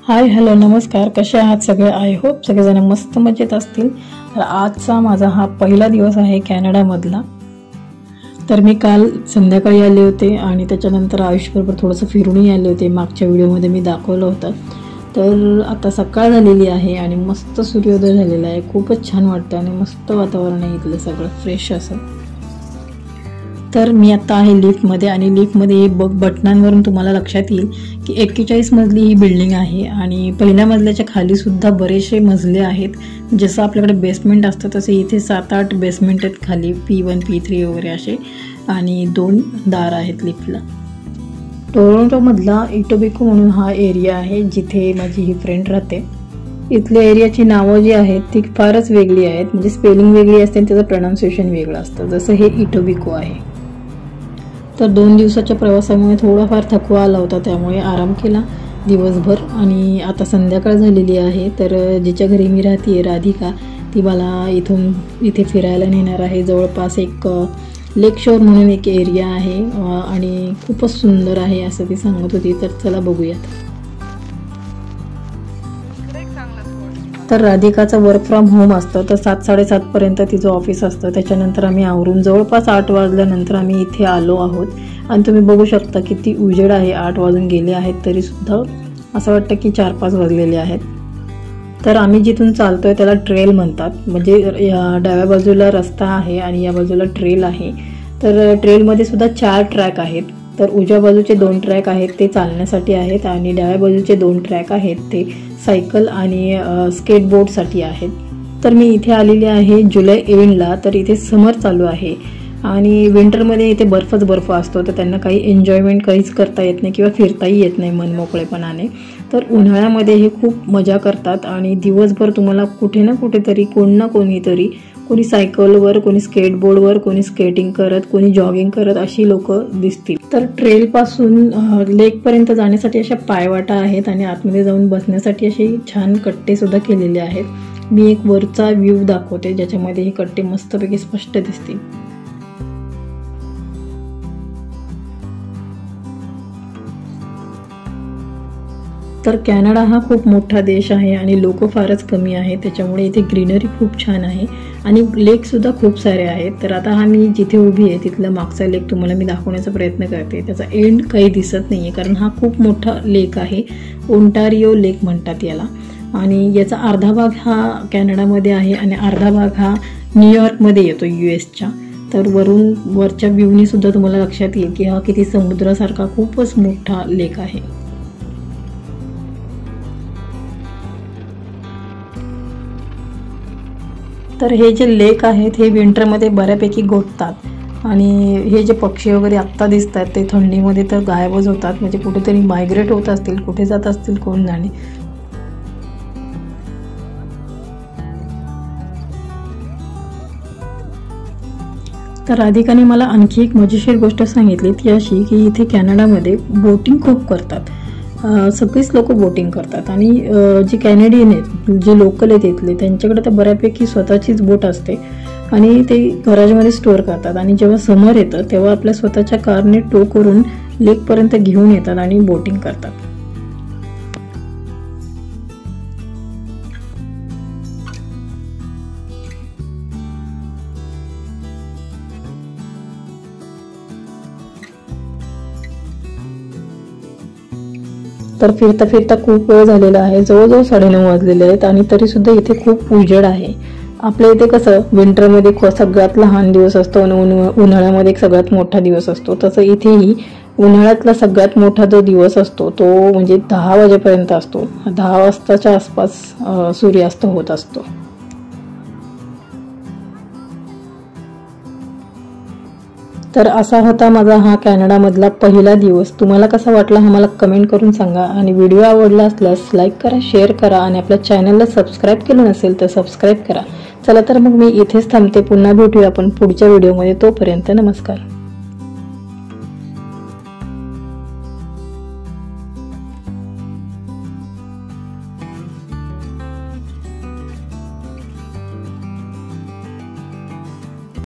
Hi hello नमस्कार, कसे आहात सगळे? आय होप सगळेजण मस्त मजेत असतील। तर आजचा माझा हा पहिला दिवस आहे कॅनडामधला। तर मी काल संध्याकाळी आले होते आणि त्याच्यानंतर आयुष्यभर थोडंसं फिरूनही आले होते। मागच्या व्हिडिओमध्ये मी दाखवलं होतं। तर आता सकाळ झालेली आहे आणि मस्त सूर्योदय झालेला आहे। खूपच छान वाटतं आणि मस्त वातावरण आहे इथलं, सगळं फ्रेश असं। तर मी आता आहे लिफ्टमध्ये आणि लिफ्टमध्ये बटनांवरून तुम्हाला लक्षात येईल की 41 मजली ही बिल्डिंग आहे आणि पहिल्या मजल्याच्या खाली सुद्धा बरेचसे मजले आहेत। जसं आपल्याकडे बेसमेंट असतं तसे इथे 7-8 बेसमेंट आहेत खाली, P1 P3 वगैरे असे, आणि 2 दार आहेत लिफ्टला। टोरंटोमधला इटोबिको म्हणून हा एरिया आहे जिथे माझी ही फ्रेंड राहते। इथल्या एरियाची नावं जी आहेत ती फारच वेगळी आहेत, म्हणजे स्पेलिंग वेगळी असते आणि त्याचं प्रोनाउन्सिएशन वेगळं असतं। जसं हे इटोबिको आहे। तर 2 दिवसाच्या प्रवासामुळे थोडाफार थकवा आला होता, त्यामुळे आराम केला दिवसभर आणि आता संध्याकाळ झालेली आहे। तर जिच्या घरी मी राहते राधिका, ती मला इथे फिरायला नेणार आहे। जवळपास एक लेक शोर म्हणून एक एरिया आहे आणि खूपच सुंदर आहे असं ती सांगत होती। तर चला बघूयात। तर राधिकाचं वर्क फ्रॉम होम असतं, तर 7-7:30 पर्यंत तिचं ऑफिस असतं। त्याच्यानंतर आम्ही आवरून जवळपास 8 वाजल्यानंतर आम्ही इथे आलो आहोत आणि तुम्ही बघू शकता किती उजेड आहे। 8 वाजून गेले आहेत तरीसुद्धा असं वाटतं की 4-5 वाजलेले आहेत। तर आम्ही जिथून चालतोय त्याला ट्रेल म्हणतात, म्हणजे डाव्या बाजूला रस्ता आहे आणि या बाजूला ट्रेल आहे। तर ट्रेलमध्ये सुद्धा 4 ट्रॅक आहेत। तर उजव्या बाजूचे 2 ट्रॅक आहेत ते चालण्यासाठी आहेत आणि डाव्या बाजूचे 2 ट्रॅक आहेत ते सायकल आणि स्केटबोर्डसाठी आहेत। तर मी इथे आलेली आहे जुलै एंडला। तर इथे समर चालू आहे आणि विंटरमध्ये इथे बर्फ असतो, तर त्यांना काही एन्जॉयमेंट काहीच करता येत नाही किंवा फिरताही येत नाही मनमोकळेपणाने। तर उन्हाळ्यामध्ये हे खूप मजा करतात आणि दिवसभर तुम्हाला कुठे ना कुठेतरी कोणीतरी, कोणी सायकलवर, कोणी स्केटबोर्डवर, कोणी स्केटिंग करत, कोणी जॉगिंग करत अशी लोक दिसतील। तर ट्रेलपासून लेकपर्यंत जाण्यासाठी अशा पायवाटा आहेत आणि आतमध्ये जाऊन बसण्यासाठी असे छान कट्टे सुद्धा केलेले आहेत। मी एक वरचा व्ह्यू दाखवते ज्याच्यामध्ये हे कट्टे मस्तपैकी स्पष्ट दिसतील। तर कॅनडा हा खूप मोठा देश आहे आणि लोक फारच कमी आहेत, त्याच्यामुळे इथे ग्रीनरी खूप छान आहे आणि लेकसुद्धा खूप सारे आहेत। तर आता हा मी जिथे उभी आहे तिथला मागचा लेक तुम्हाला मी दाखवण्याचा प्रयत्न करते। त्याचा एंड काही दिसत नाही आहे कारण हा खूप मोठा लेक आहे, ओंटारिओ लेक म्हणतात याला, आणि याचा अर्धा भाग हा कॅनडामध्ये आहे आणि अर्धा भाग हा न्यूयॉर्कमध्ये येतो US च्या। तर वरच्या व्ह्यूनी सुद्धा तुम्हाला लक्षात येईल की हा किती समुद्रासारखा खूपच मोठा लेक आहे। तर हे जे लेक आहेत हे विंटरमध्ये बऱ्यापैकी गोठतात आणि हे जे पक्षी वगैरे आत्ता दिसत आहेत ते थंडीमध्ये तर गायबच होतात, म्हणजे कुठेतरी मायग्रेट होत असतील, कुठे जात असतील कोण जाणे। तर राधिकाने मला आणखी एक मजेशीर गोष्ट सांगितली, ती अशी की इथे कॅनडामध्ये बोटिंग खूप करतात। सगळीच लोक बोटिंग करतात आणि जे कॅनेडियन आहेत, जे लोकल आहेत इथले, त्यांच्याकडे तर बऱ्यापैकी स्वतःचीच बोट असते आणि ते गॅरेजमध्ये स्टोअर करतात आणि जेव्हा समर येतं तेव्हा आपल्या स्वतःच्या कारने टो करून लेकपर्यंत घेऊन येतात आणि बोटिंग करतात। तर फिरता फिरता खूप वेळ झालेला आहे, जवळजवळ 9:30 वाजलेले आहेत आणि तरीसुद्धा इथे खूप उजेड आहे। आपल्या इथे कसं विंटरमध्ये सगळ्यात लहान दिवस असतो आणि उन्हाळ्यामध्ये एक सगळ्यात मोठा दिवस असतो, तसं इथेही उन्हाळ्यातला सगळ्यात मोठा जो दिवस असतो तो म्हणजे 10 वाजेपर्यंत असतो। 10 वाजताच्या आसपास सूर्यास्त होत असतो। तर असा होता माझा हा कॅनडामधला पहिला दिवस। तुम्हाला कसा वाटला हा मला कमेंट करून सांगा आणि व्हिडिओ आवडला असल्यास लाईक करा, शेअर करा आणि आपल्या चॅनलला सबस्क्राईब केलं नसेल तर सबस्क्राईब करा। चला तर मग मी इथेच थांबते, पुन्हा भेटूया आपण पुढच्या व्हिडिओमध्ये। तोपर्यंत नमस्कार।